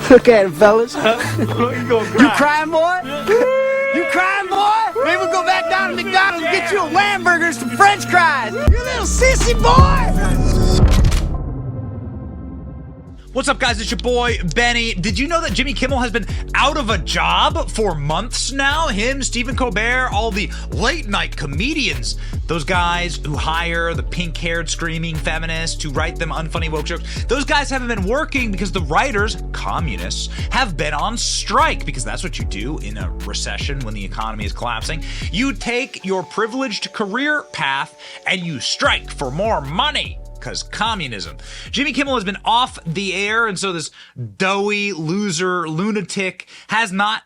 Look at it, fellas. You gonna cry? You crying, boy? You crying, boy? Maybe we'll go back down to McDonald's and get you a Lamburger and some French fries. You little sissy boy! What's up, guys? It's your boy, Benny. Did you know that Jimmy Kimmel has been out of a job for months now? Him, Stephen Colbert, all the late-night comedians, those guys who hire the pink-haired screaming feminists to write them unfunny woke jokes, those guys haven't been working because the writers, communists, have been on strike, because that's what you do in a recession when the economy is collapsing. You take your privileged career path and you strike for more money. Because communism. Jimmy Kimmel has been off the air, and so this doughy loser lunatic has not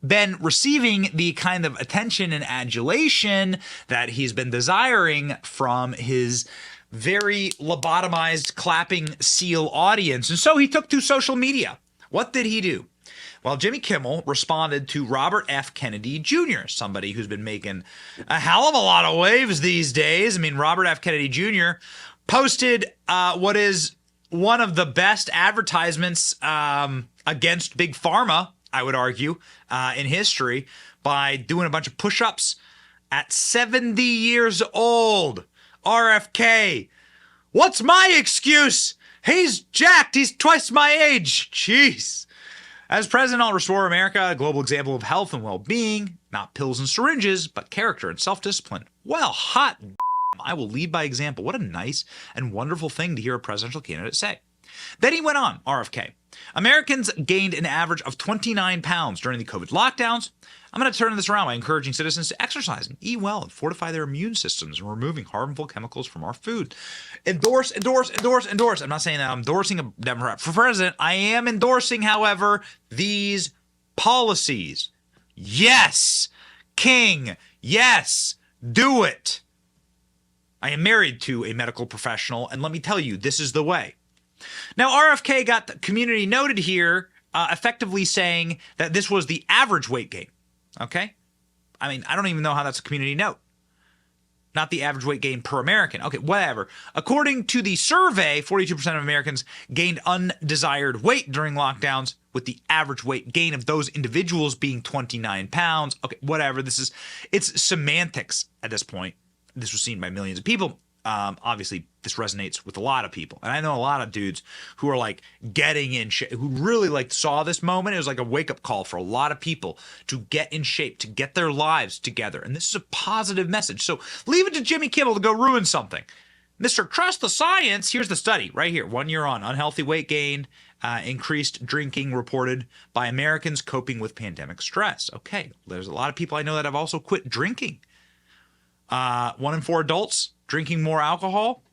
been receiving the kind of attention and adulation that he's been desiring from his very lobotomized clapping seal audience. And so he took to social media. What did he do? Well, Jimmy Kimmel responded to Robert F. Kennedy Jr., somebody who's been making a hell of a lot of waves these days. I mean, Robert F. Kennedy Jr. posted what is one of the best advertisements against Big Pharma, I would argue, in history, by doing a bunch of push-ups at 70 years old. RFK, what's my excuse? He's jacked. He's twice my age. Jeez. As president, I'll restore America, a global example of health and well-being, not pills and syringes, but character and self-discipline. Well, hot I will lead by example. What a nice and wonderful thing to hear a presidential candidate say. Then he went on, RFK. Americans gained an average of 29 pounds during the COVID lockdowns. I'm going to turn this around by encouraging citizens to exercise and eat well and fortify their immune systems and removing harmful chemicals from our food. Endorse, endorse, endorse, endorse. I'm not saying that I'm endorsing a Democrat for president. I am endorsing, however, these policies. Yes, King. Yes, do it. I am married to a medical professional, and let me tell you, this is the way. Now, RFK got the community noted here, effectively saying that this was the average weight gain, okay? I mean, I don't even know how that's a community note. Not the average weight gain per American. Okay, whatever. According to the survey, 42% of Americans gained undesired weight during lockdowns, with the average weight gain of those individuals being 29 pounds. Okay, whatever. It's semantics at this point. This was seen by millions of people. Obviously, this resonates with a lot of people. And I know a lot of dudes who are like getting in shape, who really like saw this moment. It was like a wake-up call for a lot of people to get in shape, to get their lives together. And this is a positive message. So leave it to Jimmy Kimmel to go ruin something. Mr. Trust the Science, here's the study right here. 1 year on unhealthy weight gain, increased drinking reported by Americans coping with pandemic stress. Okay, there's a lot of people I know that have also quit drinking. 1 in 4 adults drinking more alcohol,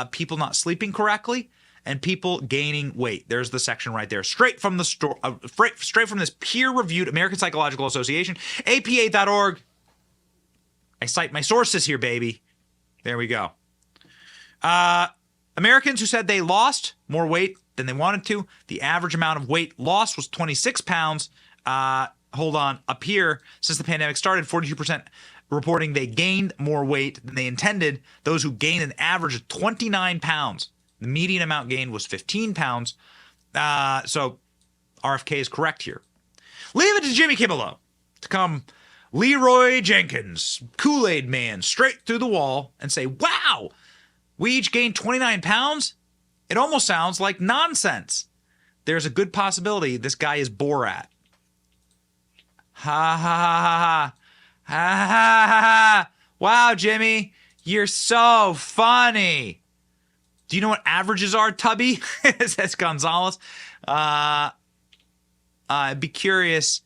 people not sleeping correctly, and people gaining weight. There's the section right there, straight from the store, straight from this peer-reviewed American Psychological Association, APA.org. I cite my sources here, baby. There we go. Americans who said they lost more weight than they wanted to. The average amount of weight lost was 26 pounds. Hold on, up here, since the pandemic started, 42% reporting they gained more weight than they intended. Those who gained an average of 29 pounds. The median amount gained was 15 pounds. So RFK is correct here. Leave it to Jimmy Kimmel, though, to come Leroy Jenkins, Kool-Aid man, straight through the wall and say, wow, we each gained 29 pounds? It almost sounds like nonsense. There's a good possibility this guy is Borat. Ha ha ha ha ha. Ha ha ha ha. Wow, Jimmy, you're so funny. Do you know what averages are, Tubby? Says Gonzalez. I'd be curious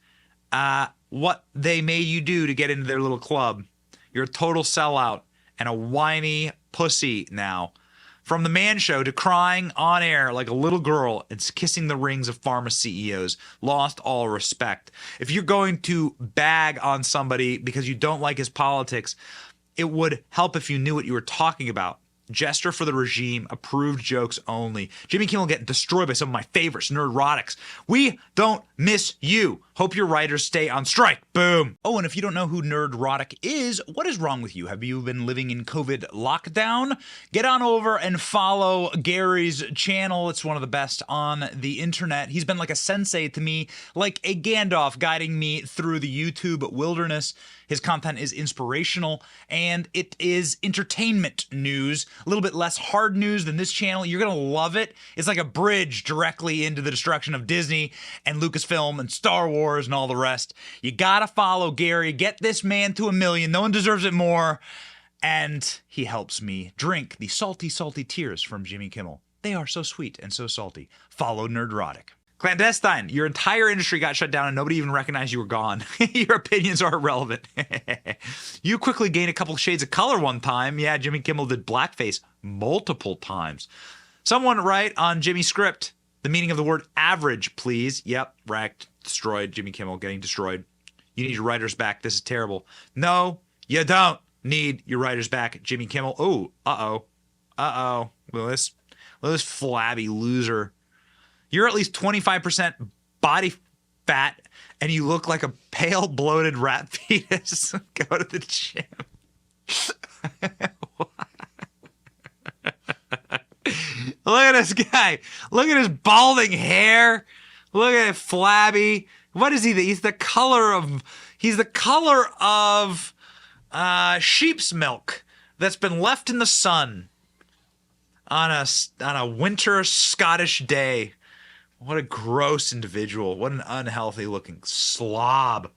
what they made you do to get into their little club. You're a total sellout and a whiny pussy now. From the Man Show to crying on air like a little girl and kissing the rings of pharma CEOs. Lost all respect. If you're going to bag on somebody because you don't like his politics, it would help if you knew what you were talking about. Gesture for the regime, approved jokes only. Jimmy Kimmel getting destroyed by some of my favorites, Nerdrotics. We don't miss you. Hope your writers stay on strike. Boom. Oh, and if you don't know who Nerdrotic is, what is wrong with you? Have you been living in COVID lockdown? Get on over and follow Gary's channel. It's one of the best on the internet. He's been like a sensei to me, like a Gandalf guiding me through the YouTube wilderness. His content is inspirational, and it is entertainment news. A little bit less hard news than this channel. You're going to love it. It's like a bridge directly into the destruction of Disney and Lucasfilm and Star Wars and all the rest. You got to follow Gary. Get this man to 1 million. No one deserves it more. And he helps me drink the salty, salty tears from Jimmy Kimmel. They are so sweet and so salty. Follow Nerdrotic. Clandestine, your entire industry got shut down and nobody even recognized you were gone. Your opinions are irrelevant. You quickly gained a couple shades of color one time. Yeah, Jimmy Kimmel did blackface multiple times. Someone write on Jimmy's script the meaning of the word average, please. Yep, wrecked, destroyed, Jimmy Kimmel getting destroyed. You need your writers back. This is terrible. No, you don't need your writers back, Jimmy Kimmel. Oh, uh-oh. Look at this flabby loser. You're at least 25% body fat, and you look like a pale, bloated rat fetus. Go to the gym. Look at this guy. Look at his balding hair. Look at it, flabby. What is he? He's the color of sheep's milk that's been left in the sun on a winter Scottish day. What a gross individual. What an unhealthy looking slob.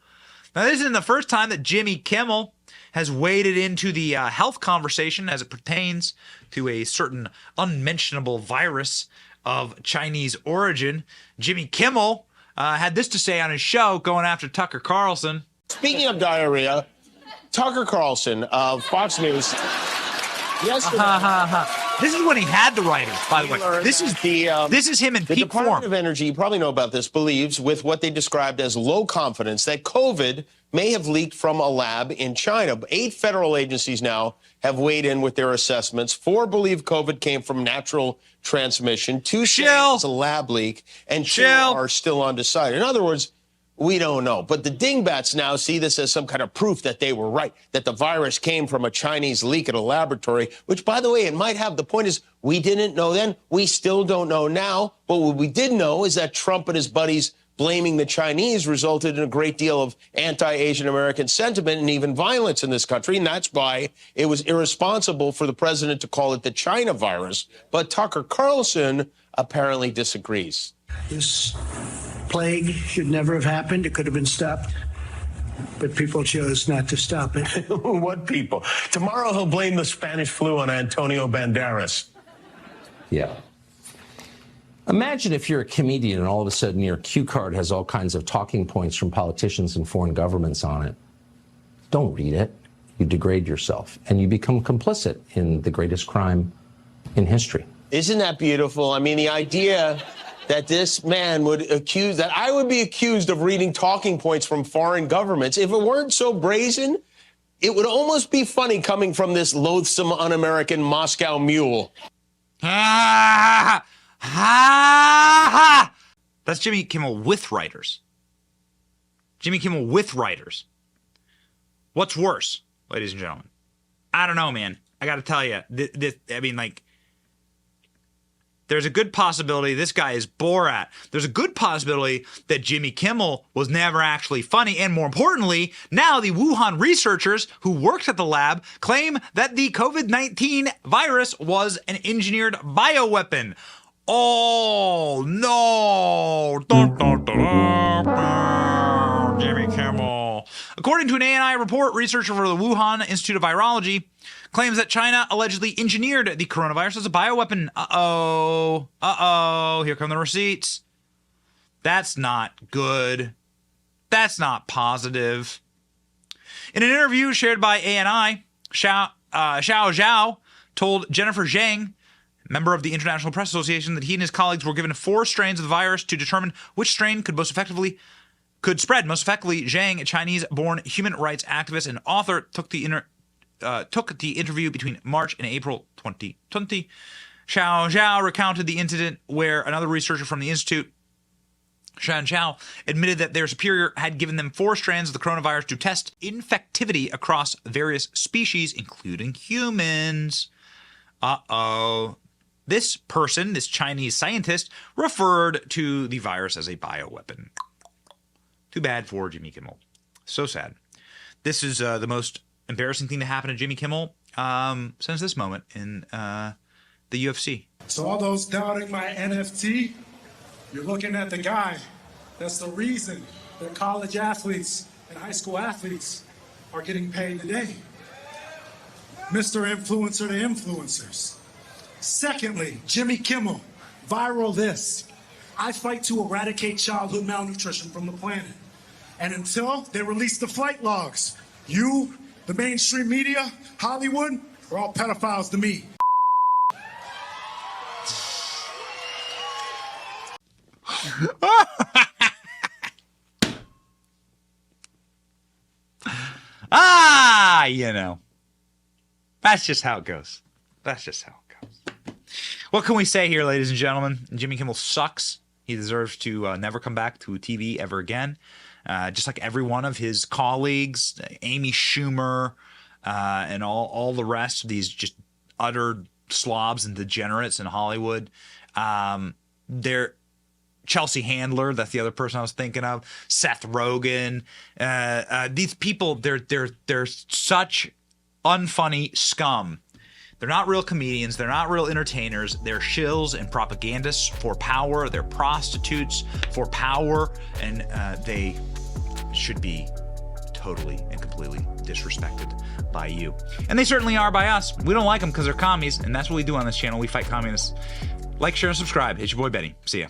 Now, this isn't the first time that Jimmy Kimmel has waded into the health conversation as it pertains to a certain unmentionable virus of Chinese origin. Jimmy Kimmel had this to say on his show going after Tucker Carlson. Speaking of diarrhea, Tucker Carlson of Fox News yesterday. This is when he had the writers, by the way. This is him in the peak Department form. of Energy, you probably know about this, believes with what they described as low confidence that COVID may have leaked from a lab in China. 8 federal agencies now have weighed in with their assessments. 4 believe COVID came from natural transmission. 2 say it's a lab leak, and 2 are still undecided. In other words, we don't know. But the dingbats now see this as some kind of proof that they were right, that the virus came from a Chinese leak at a laboratory, which, by the way, it might have. The point is, we didn't know then. We still don't know now. But what we did know is that Trump and his buddies blaming the Chinese resulted in a great deal of anti-Asian American sentiment and even violence in this country. And that's why it was irresponsible for the president to call it the China virus. But Tucker Carlson apparently disagrees. This plague should never have happened. It could have been stopped. But people chose not to stop it. What people? Tomorrow he'll blame the Spanish flu on Antonio Banderas. Yeah. Imagine if you're a comedian and all of a sudden your cue card has all kinds of talking points from politicians and foreign governments on it. Don't read it. You degrade yourself and you become complicit in the greatest crime in history. Isn't that beautiful? I mean, the idea that this man would accuse, that I would be accused of reading talking points from foreign governments. If it weren't so brazen, it would almost be funny coming from this loathsome, un-American Moscow mule. Ha ha! That's Jimmy Kimmel with writers. Jimmy Kimmel with writers. What's worse, ladies and gentlemen? I don't know, man. I got to tell you, there's a good possibility this guy is Borat. There's a good possibility that Jimmy Kimmel was never actually funny. And more importantly, now the Wuhan researchers who worked at the lab claim that the COVID-19 virus was an engineered bioweapon. Oh, no. Jimmy Kimmel. According to an ANI report, researcher for the Wuhan Institute of Virology claims that China allegedly engineered the coronavirus as a bioweapon. Uh-oh. Here come the receipts. That's not good. That's not positive. In an interview shared by ANI, Xiao Zhao told Jennifer Zhang, member of the International Press Association, that he and his colleagues were given 4 strains of the virus to determine which strain could spread most effectively. Zhang, a Chinese-born human rights activist and author, took the interview between March and April 2020. Xiao Zhao recounted the incident where another researcher from the institute Shan Chao admitted that their superior had given them 4 strands of the coronavirus to test infectivity across various species, including humans. This person, this Chinese scientist, referred to the virus as a bioweapon. Too bad for Jimmy Kimmel. So sad. This is the most embarrassing thing to happen to Jimmy Kimmel since this moment in the UFC. So all those doubting my NFT, you're looking at the guy. That's the reason that college athletes and high school athletes are getting paid today. Mr. Influencer to influencers. Secondly, Jimmy Kimmel, viral this. I fight to eradicate childhood malnutrition from the planet. And until they release the flight logs, you, the mainstream media, Hollywood, are all pedophiles to me. You know. That's just how it goes. That's just how it goes. What can we say here, ladies and gentlemen? Jimmy Kimmel sucks. He deserves to never come back to TV ever again. Just like every one of his colleagues, Amy Schumer, and all the rest of these just utter slobs and degenerates in Hollywood. They're Chelsea Handler, that's the other person I was thinking of. Seth Rogen. These people, they're such unfunny scum. They're not real comedians. They're not real entertainers. They're shills and propagandists for power. They're prostitutes for power. And they should be totally and completely disrespected by you. And they certainly are by us. We don't like them because they're commies. And that's what we do on this channel. We fight communists. Like, share, and subscribe. It's your boy Benny. See ya.